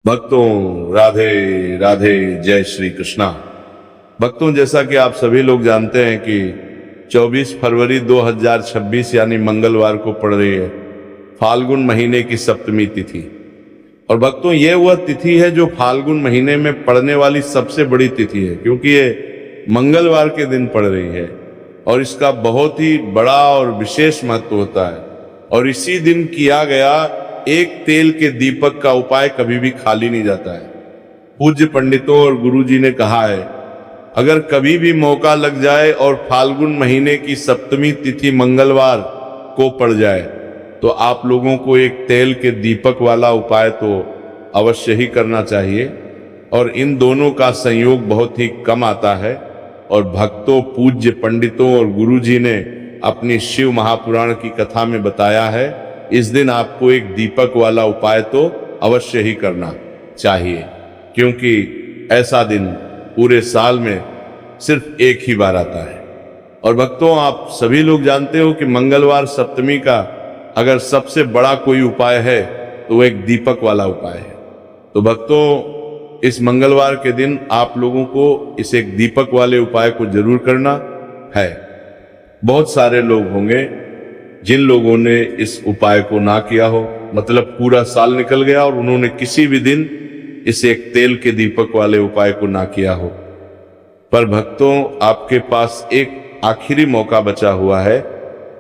भक्तों, राधे राधे, जय श्री कृष्णा। भक्तों, जैसा कि आप सभी लोग जानते हैं कि 24 फरवरी 2026 यानी मंगलवार को पड़ रही है फाल्गुन महीने की सप्तमी तिथि। और भक्तों, ये वह तिथि है जो फाल्गुन महीने में पड़ने वाली सबसे बड़ी तिथि है, क्योंकि ये मंगलवार के दिन पड़ रही है और इसका बहुत ही बड़ा और विशेष महत्व होता है। और इसी दिन किया गया एक तेल के दीपक का उपाय कभी भी खाली नहीं जाता है। पूज्य पंडितों और गुरुजी ने कहा है, अगर कभी भी मौका लग जाए और फाल्गुन महीने की सप्तमी तिथि मंगलवार को पड़ जाए तो आप लोगों को एक तेल के दीपक वाला उपाय तो अवश्य ही करना चाहिए। और इन दोनों का संयोग बहुत ही कम आता है। और भक्तों, पूज्य पंडितों और गुरुजी ने अपनी शिव महापुराण की कथा में बताया है, इस दिन आपको एक दीपक वाला उपाय तो अवश्य ही करना चाहिए, क्योंकि ऐसा दिन पूरे साल में सिर्फ एक ही बार आता है। और भक्तों, आप सभी लोग जानते हो कि मंगलवार सप्तमी का अगर सबसे बड़ा कोई उपाय है तो वो एक दीपक वाला उपाय है। तो भक्तों, इस मंगलवार के दिन आप लोगों को इस एक दीपक वाले उपाय को जरूर करना है। बहुत सारे लोग होंगे जिन लोगों ने इस उपाय को ना किया हो, मतलब पूरा साल निकल गया और उन्होंने किसी भी दिन इस एक तेल के दीपक वाले उपाय को ना किया हो। पर भक्तों, आपके पास एक आखिरी मौका बचा हुआ है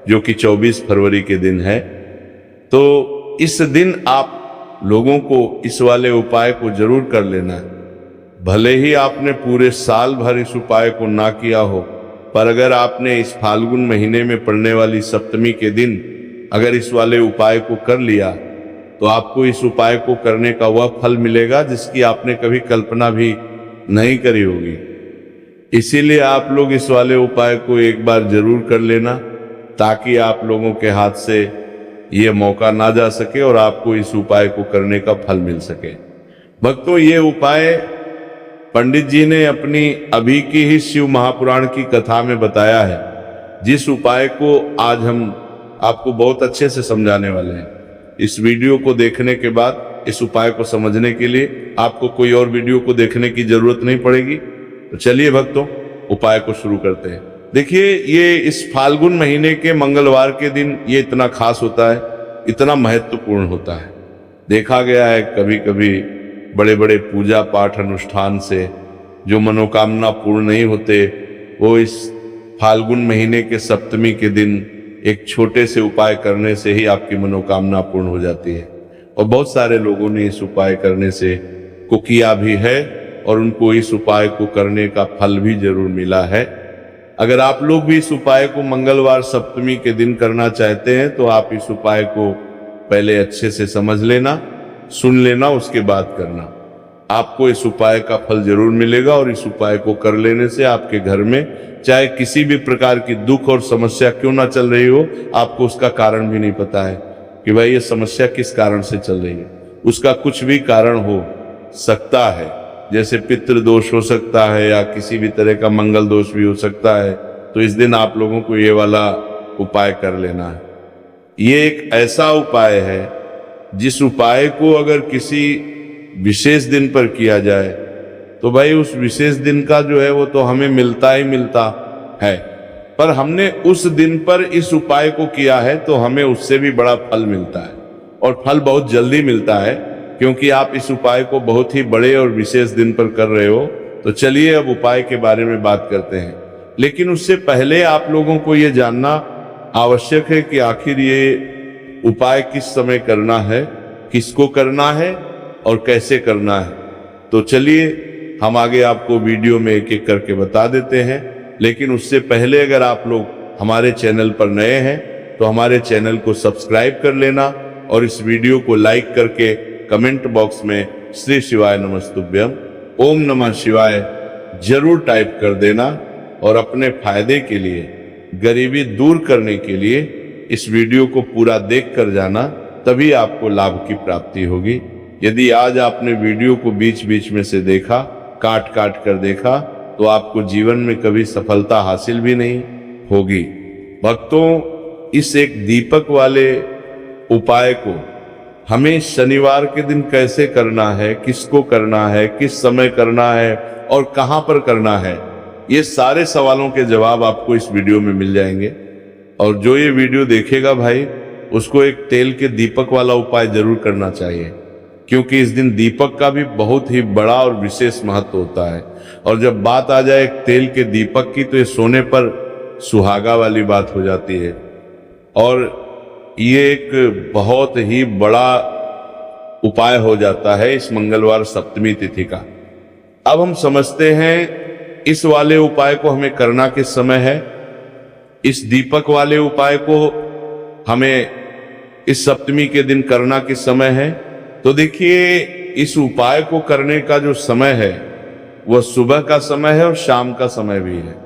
जो कि 24 फरवरी के दिन है। तो इस दिन आप लोगों को इस वाले उपाय को जरूर कर लेना है। भले ही आपने पूरे साल भर इस उपाय को ना किया हो, पर अगर आपने इस फाल्गुन महीने में पड़ने वाली सप्तमी के दिन अगर इस वाले उपाय को कर लिया तो आपको इस उपाय को करने का वह फल मिलेगा जिसकी आपने कभी कल्पना भी नहीं करी होगी। इसीलिए आप लोग इस वाले उपाय को एक बार जरूर कर लेना, ताकि आप लोगों के हाथ से ये मौका ना जा सके और आपको इस उपाय को करने का फल मिल सके। भक्तों, ये उपाय पंडित जी ने अपनी अभी की ही शिव महापुराण की कथा में बताया है, जिस उपाय को आज हम आपको बहुत अच्छे से समझाने वाले हैं। इस वीडियो को देखने के बाद इस उपाय को समझने के लिए आपको कोई और वीडियो को देखने की जरूरत नहीं पड़ेगी। तो चलिए भक्तों, उपाय को शुरू करते हैं। देखिए, ये इस फाल्गुन महीने के मंगलवार के दिन ये इतना खास होता है, इतना महत्वपूर्ण होता है। देखा गया है कभी कभी बड़े बड़े पूजा पाठ अनुष्ठान से जो मनोकामना पूर्ण नहीं होते, वो इस फाल्गुन महीने के सप्तमी के दिन एक छोटे से उपाय करने से ही आपकी मनोकामना पूर्ण हो जाती है। और बहुत सारे लोगों ने इस उपाय करने से को किया भी है और उनको इस उपाय को करने का फल भी जरूर मिला है। अगर आप लोग भी इस उपाय को मंगलवार सप्तमी के दिन करना चाहते हैं तो आप इस उपाय को पहले अच्छे से समझ लेना, सुन लेना, उसके बाद करना। आपको इस उपाय का फल जरूर मिलेगा और इस उपाय को कर लेने से आपके घर में चाहे किसी भी प्रकार की दुख और समस्या क्यों ना चल रही हो, आपको उसका कारण भी नहीं पता है कि भाई ये समस्या किस कारण से चल रही है। उसका कुछ भी कारण हो सकता है, जैसे पितृ दोष हो सकता है या किसी भी तरह का मंगल दोष भी हो सकता है। तो इस दिन आप लोगों को ये वाला उपाय कर लेना है। ये एक ऐसा उपाय है जिस उपाय को अगर किसी विशेष दिन पर किया जाए तो भाई उस विशेष दिन का जो है वो तो हमें मिलता ही मिलता है, पर हमने उस दिन पर इस उपाय को किया है तो हमें उससे भी बड़ा फल मिलता है। और फल बहुत जल्दी मिलता है, क्योंकि आप इस उपाय को बहुत ही बड़े और विशेष दिन पर कर रहे हो। तो चलिए अब उपाय के बारे में बात करते हैं। लेकिन उससे पहले आप लोगों को ये जानना आवश्यक है कि आखिर ये उपाय किस समय करना है, किसको करना है और कैसे करना है। तो चलिए हम आगे आपको वीडियो में एक एक करके बता देते हैं। लेकिन उससे पहले अगर आप लोग हमारे चैनल पर नए हैं तो हमारे चैनल को सब्सक्राइब कर लेना और इस वीडियो को लाइक करके कमेंट बॉक्स में श्री शिवाय नमस्तुभ्यम, ओम नमः शिवाय जरूर टाइप कर देना। और अपने फायदे के लिए, गरीबी दूर करने के लिए इस वीडियो को पूरा देख कर जाना, तभी आपको लाभ की प्राप्ति होगी। यदि आज आपने वीडियो को बीच बीच में से देखा, काट काट कर देखा, तो आपको जीवन में कभी सफलता हासिल भी नहीं होगी। भक्तों, इस एक दीपक वाले उपाय को हमें शनिवार के दिन कैसे करना है, किसको करना है, किस समय करना है और कहां पर करना है, ये सारे सवालों के जवाब आपको इस वीडियो में मिल जाएंगे। और जो ये वीडियो देखेगा भाई, उसको एक तेल के दीपक वाला उपाय जरूर करना चाहिए, क्योंकि इस दिन दीपक का भी बहुत ही बड़ा और विशेष महत्व होता है। और जब बात आ जाए एक तेल के दीपक की, तो ये सोने पर सुहागा वाली बात हो जाती है। और ये एक बहुत ही बड़ा उपाय हो जाता है इस मंगलवार सप्तमी तिथि का। अब हम समझते हैं इस वाले उपाय को हमें करना किस समय है, इस दीपक वाले उपाय को हमें इस सप्तमी के दिन करना किस समय है। तो देखिए, इस उपाय को करने का जो समय है वह सुबह का समय है और शाम का समय भी है।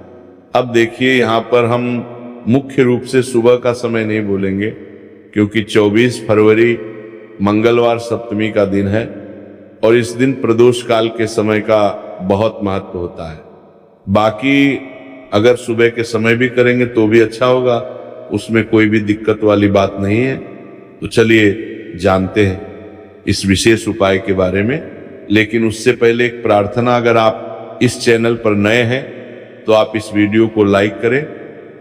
अब देखिए, यहाँ पर हम मुख्य रूप से सुबह का समय नहीं बोलेंगे, क्योंकि 24 फरवरी मंगलवार सप्तमी का दिन है और इस दिन प्रदोष काल के समय का बहुत महत्व होता है। बाकी अगर सुबह के समय भी करेंगे तो भी अच्छा होगा, उसमें कोई भी दिक्कत वाली बात नहीं है। तो चलिए जानते हैं इस विशेष उपाय के बारे में। लेकिन उससे पहले एक प्रार्थना, अगर आप इस चैनल पर नए हैं तो आप इस वीडियो को लाइक करें,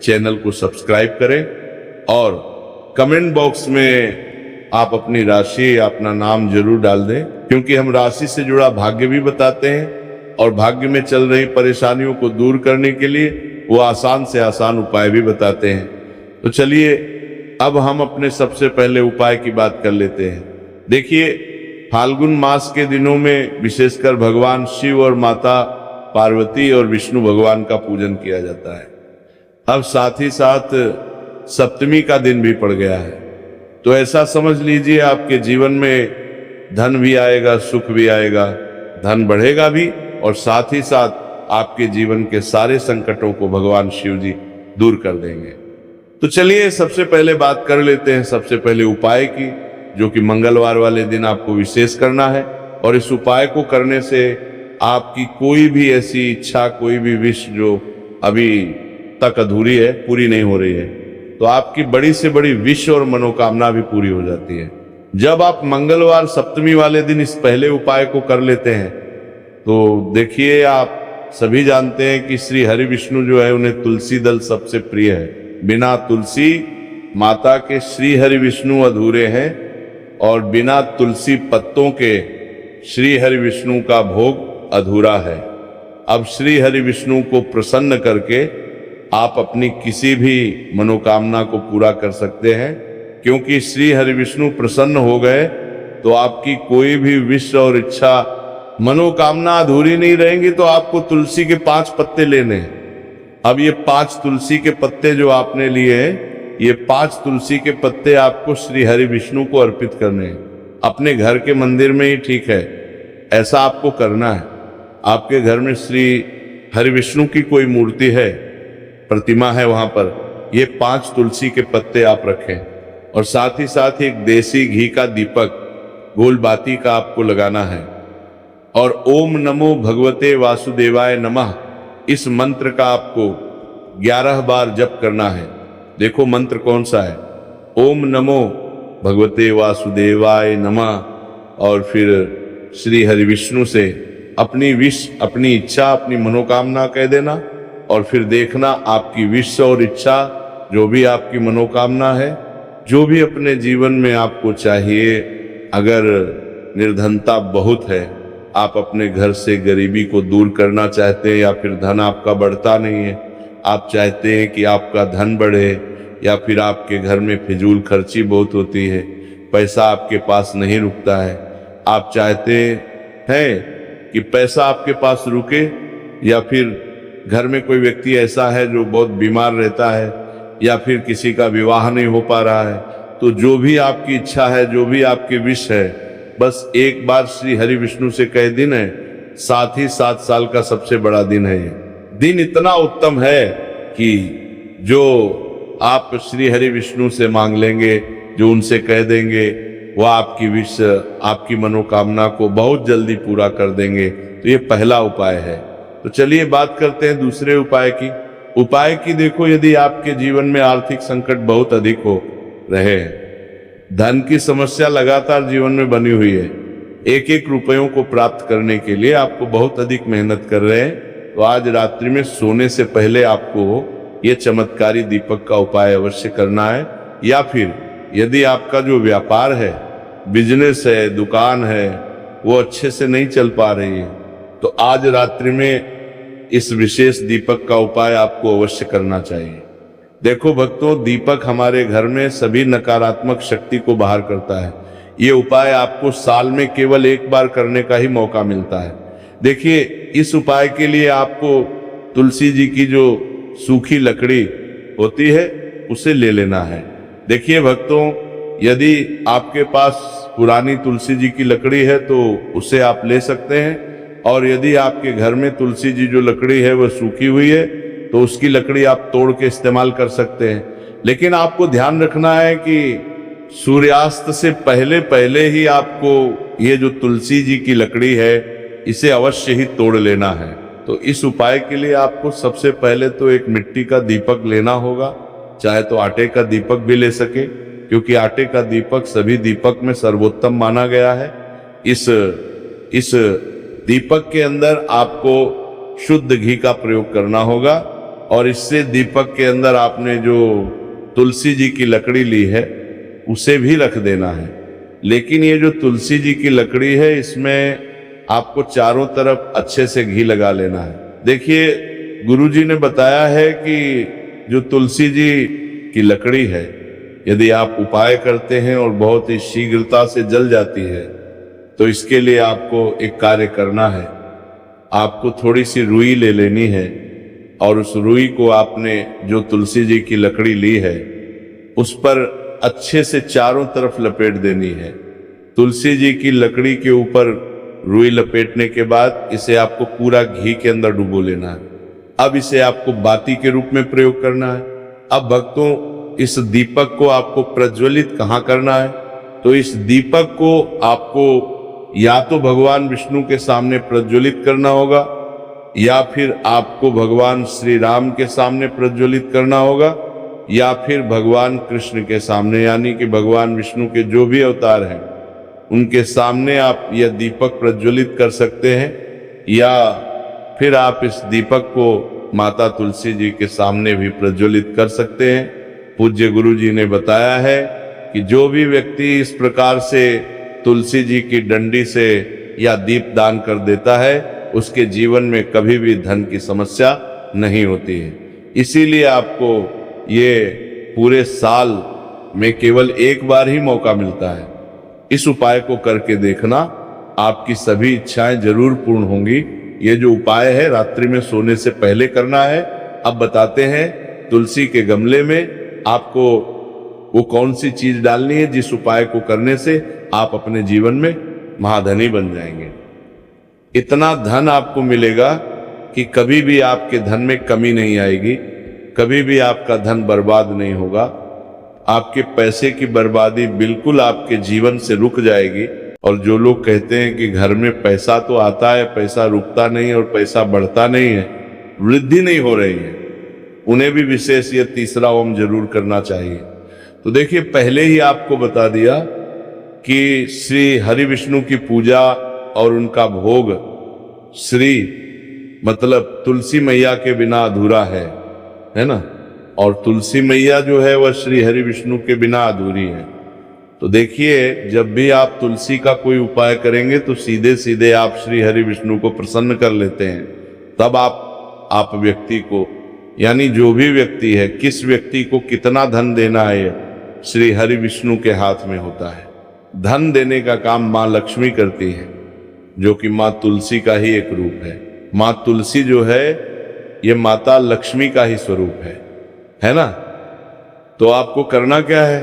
चैनल को सब्सक्राइब करें और कमेंट बॉक्स में आप अपनी राशि या अपना नाम जरूर डाल दें, क्योंकि हम राशि से जुड़ा भाग्य भी बताते हैं और भाग्य में चल रही परेशानियों को दूर करने के लिए वो आसान से आसान उपाय भी बताते हैं। तो चलिए अब हम अपने सबसे पहले उपाय की बात कर लेते हैं। देखिए, फाल्गुन मास के दिनों में विशेषकर भगवान शिव और माता पार्वती और विष्णु भगवान का पूजन किया जाता है। अब साथ ही साथ सप्तमी का दिन भी पड़ गया है, तो ऐसा समझ लीजिए आपके जीवन में धन भी आएगा, सुख भी आएगा, धन बढ़ेगा भी और साथ ही साथ आपके जीवन के सारे संकटों को भगवान शिव जी दूर कर देंगे। तो चलिए सबसे पहले बात कर लेते हैं सबसे पहले उपाय की, जो कि मंगलवार वाले दिन आपको विशेष करना है। और इस उपाय को करने से आपकी कोई भी ऐसी इच्छा, कोई भी विश जो अभी तक अधूरी है, पूरी नहीं हो रही है, तो आपकी बड़ी से बड़ी विश और मनोकामना भी पूरी हो जाती है। जब आप मंगलवार सप्तमी वाले दिन इस पहले उपाय को कर लेते हैं, तो देखिए, आप सभी जानते हैं कि श्री हरि विष्णु जो है उन्हें तुलसी दल सबसे प्रिय है। बिना तुलसी माता के श्री हरि विष्णु अधूरे हैं और बिना तुलसी पत्तों के श्री हरि विष्णु का भोग अधूरा है। अब श्री हरि विष्णु को प्रसन्न करके आप अपनी किसी भी मनोकामना को पूरा कर सकते हैं, क्योंकि श्री हरि विष्णु प्रसन्न हो गए तो आपकी कोई भी विश और इच्छा, मनोकामना अधूरी नहीं रहेंगी। तो आपको तुलसी के 5 पत्ते लेने हैं। अब ये 5 तुलसी के पत्ते जो आपने लिए हैं, ये 5 तुलसी के पत्ते आपको श्री हरि विष्णु को अर्पित करने हैं। अपने घर के मंदिर में ही ठीक है, ऐसा आपको करना है। आपके घर में श्री हरि विष्णु की कोई मूर्ति है, प्रतिमा है, वहां पर ये 5 तुलसी के पत्ते आप रखें और साथ ही साथ एक देसी घी का दीपक गोल बाती का आपको लगाना है और ओम नमो भगवते वासुदेवाय नमः इस मंत्र का आपको 11 बार जप करना है। देखो मंत्र कौन सा है, ओम नमो भगवते वासुदेवाय नमः, और फिर श्री हरि विष्णु से अपनी विश, अपनी इच्छा, अपनी मनोकामना कह देना और फिर देखना आपकी विश और इच्छा, जो भी आपकी मनोकामना है, जो भी अपने जीवन में आपको चाहिए। अगर निर्धनता बहुत है, आप अपने घर से गरीबी को दूर करना चाहते हैं, या फिर धन आपका बढ़ता नहीं है, आप चाहते हैं कि आपका धन बढ़े, या फिर आपके घर में फिजूल खर्ची बहुत होती है, पैसा आपके पास नहीं रुकता है, आप चाहते हैं कि पैसा आपके पास रुके, या फिर घर में कोई व्यक्ति ऐसा है जो बहुत बीमार रहता है, या फिर किसी का विवाह नहीं हो पा रहा है, तो जो भी आपकी इच्छा है, जो भी आपकी विश है, बस एक बार श्री हरि विष्णु से कह दिन है। साथ ही 7 साल का सबसे बड़ा दिन है। ये दिन इतना उत्तम है कि जो आप श्री हरि विष्णु से मांग लेंगे, जो उनसे कह देंगे, वह आपकी विश, आपकी मनोकामना को बहुत जल्दी पूरा कर देंगे। तो ये पहला उपाय है। तो चलिए बात करते हैं दूसरे उपाय की। उपाय की देखो, यदि आपके जीवन में आर्थिक संकट बहुत अधिक हो रहे हैं, धन की समस्या लगातार जीवन में बनी हुई है, एक एक रुपयों को प्राप्त करने के लिए आपको बहुत अधिक मेहनत कर रहे हैं, तो आज रात्रि में सोने से पहले आपको ये चमत्कारी दीपक का उपाय अवश्य करना है। या फिर यदि आपका जो व्यापार है, बिजनेस है, दुकान है, वो अच्छे से नहीं चल पा रही है, तो आज रात्रि में इस विशेष दीपक का उपाय आपको अवश्य करना चाहिए। देखो भक्तों, दीपक हमारे घर में सभी नकारात्मक शक्ति को बाहर करता है। ये उपाय आपको साल में केवल एक बार करने का ही मौका मिलता है। देखिए, इस उपाय के लिए आपको तुलसी जी की जो सूखी लकड़ी होती है उसे ले लेना है। देखिए भक्तों, यदि आपके पास पुरानी तुलसी जी की लकड़ी है तो उसे आप ले सकते हैं, और यदि आपके घर में तुलसी जी जो लकड़ी है वह सूखी हुई है तो उसकी लकड़ी आप तोड़ के इस्तेमाल कर सकते हैं। लेकिन आपको ध्यान रखना है कि सूर्यास्त से पहले पहले ही आपको ये जो तुलसी जी की लकड़ी है इसे अवश्य ही तोड़ लेना है। तो इस उपाय के लिए आपको सबसे पहले तो एक मिट्टी का दीपक लेना होगा, चाहे तो आटे का दीपक भी ले सके, क्योंकि आटे का दीपक सभी दीपक में सर्वोत्तम माना गया है। इस दीपक के अंदर आपको शुद्ध घी का प्रयोग करना होगा, और इससे दीपक के अंदर आपने जो तुलसी जी की लकड़ी ली है उसे भी रख देना है। लेकिन ये जो तुलसी जी की लकड़ी है इसमें आपको चारों तरफ अच्छे से घी लगा लेना है। देखिए, गुरुजी ने बताया है कि जो तुलसी जी की लकड़ी है, यदि आप उपाय करते हैं और बहुत ही शीघ्रता से जल जाती है, तो इसके लिए आपको एक कार्य करना है। आपको थोड़ी सी रुई ले लेनी है, और उस रुई को आपने जो तुलसी जी की लकड़ी ली है उस पर अच्छे से चारों तरफ लपेट देनी है। तुलसी जी की लकड़ी के ऊपर रुई लपेटने के बाद इसे आपको पूरा घी के अंदर डुबो लेना है। अब इसे आपको बाती के रूप में प्रयोग करना है। अब भक्तों, इस दीपक को आपको प्रज्वलित कहाँ करना है? तो इस दीपक को आपको या तो भगवान विष्णु के सामने प्रज्वलित करना होगा, या फिर आपको भगवान श्री राम के सामने प्रज्वलित करना होगा, या फिर भगवान कृष्ण के सामने, यानी कि भगवान विष्णु के जो भी अवतार हैं उनके सामने आप यह दीपक प्रज्वलित कर सकते हैं। या फिर आप इस दीपक को माता तुलसी जी के सामने भी प्रज्वलित कर सकते हैं। पूज्य गुरु जी ने बताया है कि जो भी व्यक्ति इस प्रकार से तुलसी जी की डंडी से या दीप दान कर देता है उसके जीवन में कभी भी धन की समस्या नहीं होती है। इसीलिए आपको ये पूरे साल में केवल एक बार ही मौका मिलता है। इस उपाय को करके देखना, आपकी सभी इच्छाएं जरूर पूर्ण होंगी। ये जो उपाय है रात्रि में सोने से पहले करना है। अब बताते हैं तुलसी के गमले में आपको वो कौन सी चीज डालनी है जिस उपाय को करने से आप अपने जीवन में महाधनी बन जाएंगे। इतना धन आपको मिलेगा कि कभी भी आपके धन में कमी नहीं आएगी, कभी भी आपका धन बर्बाद नहीं होगा। आपके पैसे की बर्बादी बिल्कुल आपके जीवन से रुक जाएगी। और जो लोग कहते हैं कि घर में पैसा तो आता है, पैसा रुकता नहीं और पैसा बढ़ता नहीं है, वृद्धि नहीं हो रही है, उन्हें भी विशेष ये तीसरा ओम जरूर करना चाहिए। तो देखिए, पहले ही आपको बता दिया कि श्री हरि विष्णु की पूजा और उनका भोग श्री मतलब तुलसी मैया के बिना अधूरा है ना। और तुलसी मैया जो है वह श्री हरि विष्णु के बिना अधूरी है। तो देखिए, जब भी आप तुलसी का कोई उपाय करेंगे तो सीधे सीधे आप श्री हरि विष्णु को प्रसन्न कर लेते हैं। तब आप व्यक्ति को, यानी जो भी व्यक्ति है, किस व्यक्ति को कितना धन देना है, श्री हरि विष्णु के हाथ में होता है। धन देने का काम माँ लक्ष्मी करती है, जो कि माँ तुलसी का ही एक रूप है। माँ तुलसी जो है ये माता लक्ष्मी का ही स्वरूप है ना। तो आपको करना क्या है,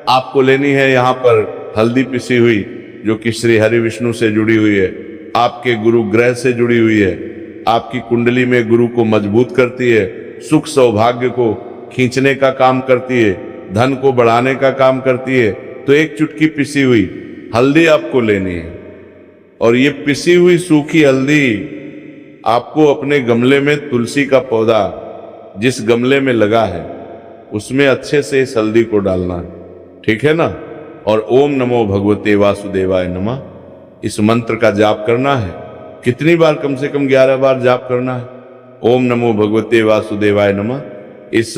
आपको लेनी है यहाँ पर हल्दी पिसी हुई, जो कि श्री हरि विष्णु से जुड़ी हुई है, आपके गुरु ग्रह से जुड़ी हुई है, आपकी कुंडली में गुरु को मजबूत करती है, सुख सौभाग्य को खींचने का काम करती है, धन को बढ़ाने का काम करती है। तो एक चुटकी पिसी हुई हल्दी आपको लेनी है, और ये पिसी हुई सूखी हल्दी आपको अपने गमले में, तुलसी का पौधा जिस गमले में लगा है उसमें अच्छे से इस हल्दी को डालना है, ठीक है ना। और ओम नमो भगवते वासुदेवाय नमः इस मंत्र का जाप करना है। कितनी बार? कम से कम 11 बार जाप करना है। ओम नमो भगवते वासुदेवाय नमः इस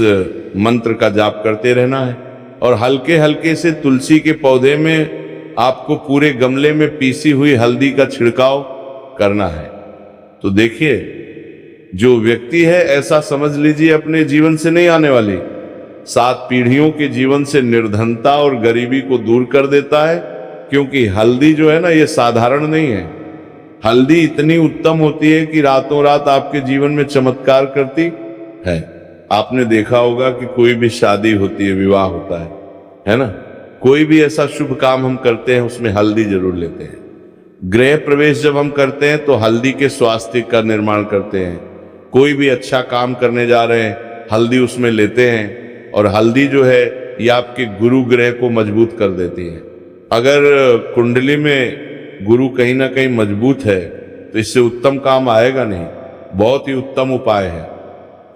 मंत्र का जाप करते रहना है। और हल्के हल्के से तुलसी के पौधे में आपको पूरे गमले में पीसी हुई हल्दी का छिड़काव करना है। तो देखिए, जो व्यक्ति है ऐसा समझ लीजिए अपने जीवन से नहीं आने वाली 7 पीढ़ियों के जीवन से निर्धनता और गरीबी को दूर कर देता है। क्योंकि हल्दी जो है ना, ये साधारण नहीं है। हल्दी इतनी उत्तम होती है कि रातों रात आपके जीवन में चमत्कार करती है। आपने देखा होगा कि कोई भी शादी होती है, विवाह होता है ना, कोई भी ऐसा शुभ काम हम करते हैं उसमें हल्दी जरूर लेते हैं। गृह प्रवेश जब हम करते हैं तो हल्दी के स्वास्थ्य का निर्माण करते हैं। कोई भी अच्छा काम करने जा रहे हैं, हल्दी उसमें लेते हैं। और हल्दी जो है ये आपके गुरु ग्रह को मजबूत कर देती है। अगर कुंडली में गुरु कहीं ना कहीं मजबूत है तो इससे उत्तम काम आएगा नहीं। बहुत ही उत्तम उपाय है।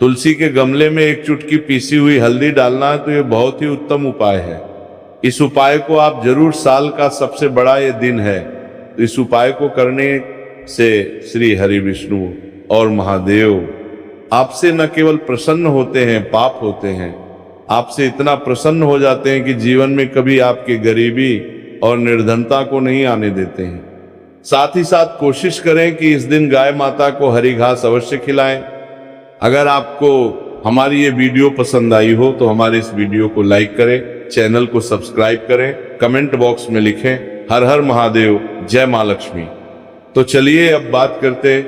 तुलसी के गमले में 1 चुटकी पीसी हुई हल्दी डालना है, तो ये बहुत ही उत्तम उपाय है। इस उपाय को आप जरूर, साल का सबसे बड़ा ये दिन है, तो इस उपाय को करने से श्री हरि विष्णु और महादेव आपसे न केवल प्रसन्न होते हैं, पाप होते हैं, आपसे इतना प्रसन्न हो जाते हैं कि जीवन में कभी आपकी गरीबी और निर्धनता को नहीं आने देते हैं। साथ ही साथ कोशिश करें कि इस दिन गाय माता को हरी घास अवश्य खिलाएं। अगर आपको हमारी ये वीडियो पसंद आई हो तो हमारे इस वीडियो को लाइक करें, चैनल को सब्सक्राइब करें, कमेंट बॉक्स में लिखें हर हर महादेव, जय मां लक्ष्मी। तो चलिए अब बात करते